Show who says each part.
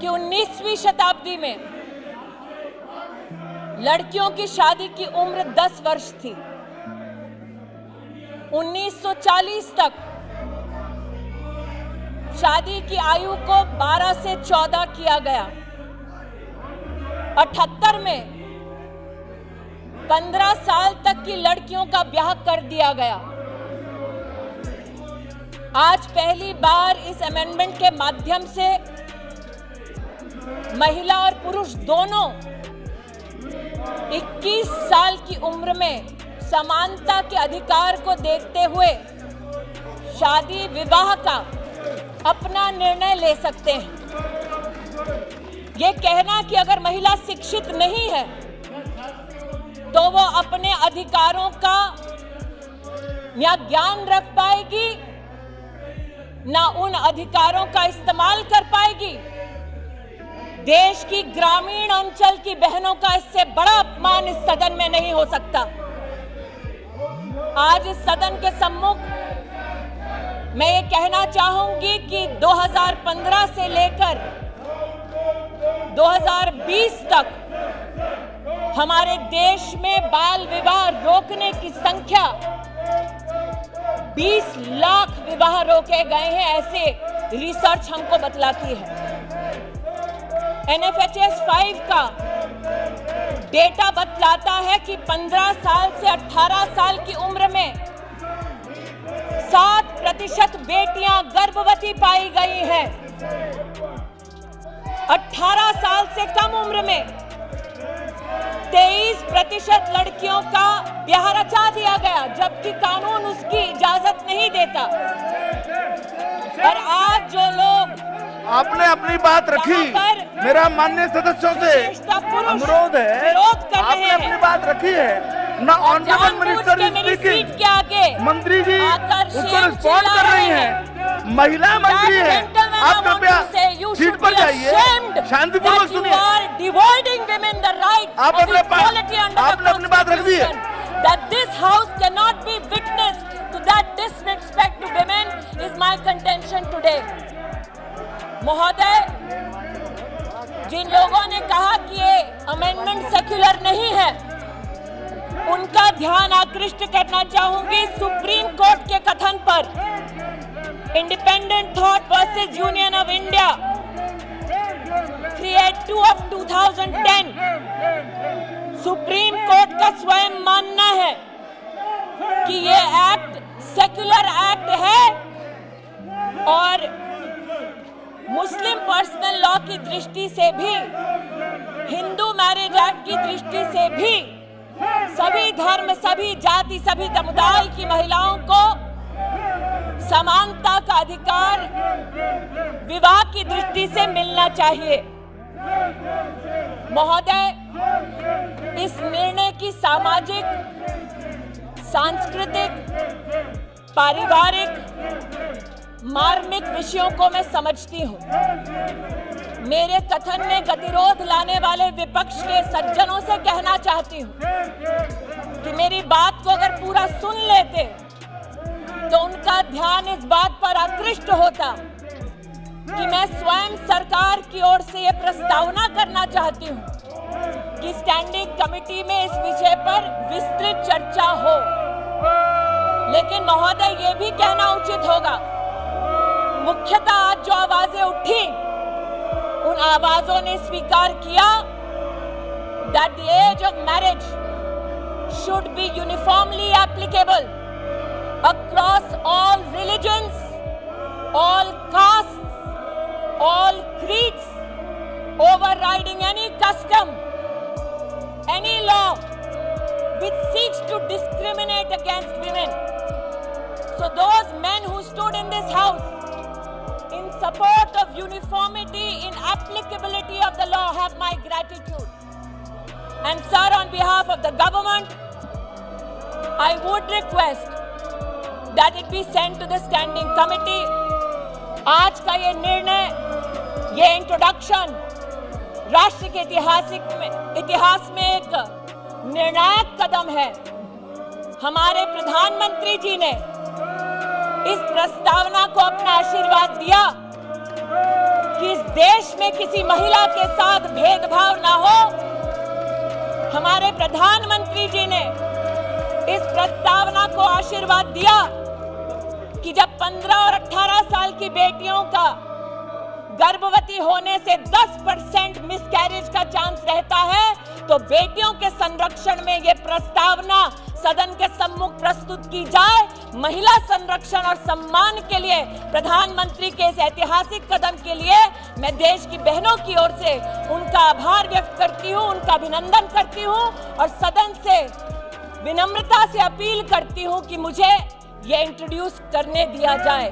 Speaker 1: कि 19वीं शताब्दी में लड़कियों की शादी की उम्र 10 वर्ष थी। 1940 तक शादी की आयु को 12 से 14 किया गया। 78 में 15 साल तक की लड़कियों का ब्याह कर दिया गया। आज पहली बार इस अमेंडमेंट के माध्यम से महिला और पुरुष दोनों 21 साल की उम्र में समानता के अधिकार को देखते हुए शादी विवाह का अपना निर्णय ले सकते हैं। ये कहना कि अगर महिला शिक्षित नहीं है तो वो अपने अधिकारों का ना ज्ञान रख पाएगी, ना उन अधिकारों का इस्तेमाल कर पाएगी। देश की ग्रामीण अंचल की बहनों का इससे बड़ा अपमान इस सदन में नहीं हो सकता। आज इस सदन के सम्मुख मैं ये कहना चाहूंगी कि 2015 से लेकर 2020 तक हमारे देश में बाल विवाह रोकने की संख्या 20 लाख विवाह रोके गए हैं, ऐसे रिसर्च हमको बतलाती है। NFHS 5 का डेटा बतलाता है कि 15 साल से 18 साल की उम्र में 7% बेटियां गर्भवती पाई गई हैं। 18 साल से कम उम्र में 23% लड़कियों का ब्याह रचा दिया गया, जबकि कानून उसकी इजाजत नहीं देता। पर आज जो लोग
Speaker 2: आपने अपनी बात रखी, मेरा माननीय सदस्यों से अनुरोध है, आपने अपनी बात रखी है ना। ऑनरेबल मिनिस्टर स्पीकिंग, मंत्री जी उसको रिस्पॉन्ड कर रही हैं, महिला मंत्री है, आप कृपया सीट पर जाइए, शांतिपूर्वक सुनिए। आपने अपनी बात रख दी है।
Speaker 1: That this house cannot be witness to that disrespect to women is my contention today. महोदय, जिन लोगों ने कहा कि ये अमेंडमेंट सेक्युलर नहीं है, उनका ध्यान आकृष्ट करना चाहूंगी सुप्रीम कोर्ट के कथन पर। Independent thought versus union of India 382 of 2010, supreme court का स्वयं मानना है कि ये एक्ट सेक्युलर एक्ट है और मुस्लिम पर्सनल लॉ की दृष्टि से भी, हिंदू मैरिज एक्ट की दृष्टि से भी सभी धर्म, सभी जाति, सभी समुदाय की महिलाओं को समानता का अधिकार विवाह की दृष्टि से मिलना चाहिए। महोदय, इस निर्णय की सामाजिक, सांस्कृतिक, पारिवारिक, मार्मिक विषयों को मैं समझती हूं। मेरे कथन में गतिरोध लाने वाले विपक्ष के सज्जनों से कहना चाहती हूं कि मेरी बात को अगर पूरा सुन लेते तो उनका ध्यान इस बात पर आकृष्ट होता कि मैं स्वयं सरकार की ओर से यह प्रस्तावना करना चाहती हूं कि स्टैंडिंग कमेटी में इस विषय पर विस्तृत चर्चा हो। लेकिन महोदय, ये भी कहना उचित होगा, मुख्यतः आज जो आवाजें उठी, उन आवाजों ने स्वीकार किया that the age of marriage should be uniformly applicable across all religions, all castes, all creeds, overriding any custom, any law which seeks to discriminate against women. So those men who stood in this house in support of uniformity in applicability of the law have my gratitude. And sir, on behalf of the government, I would request that it be sent to the standing committee. आज का ये निर्णय, ये introduction राष्ट्र के इतिहास में एक निर्णायक कदम है। हमारे प्रधानमंत्री जी ने इस प्रस्तावना को अपना आशीर्वाद दिया कि इस देश में किसी महिला के साथ भेदभाव ना हो, हमारे प्रधानमंत्री जी ने इस प्रस्तावना को आशीर्वाद दिया कि जब 15 और 18 साल की बेटियों का गर्भवती होने से 10% मिसकैरेज का चांस रहता है, तो बेटियों के संरक्षण में यह प्रस्तावना सदन के सम्मुख प्रस्तुत की जाए। महिला संरक्षण और सम्मान के लिए प्रधानमंत्री के इस ऐतिहासिक कदम के लिए मैं देश की बहनों की ओर से उनका आभार व्यक्त करती हूं, उनका अभिनंदन करती हूं और सदन से विनम्रता से अपील करती हूं कि मुझे ये इंट्रोड्यूस करने दिया जाए।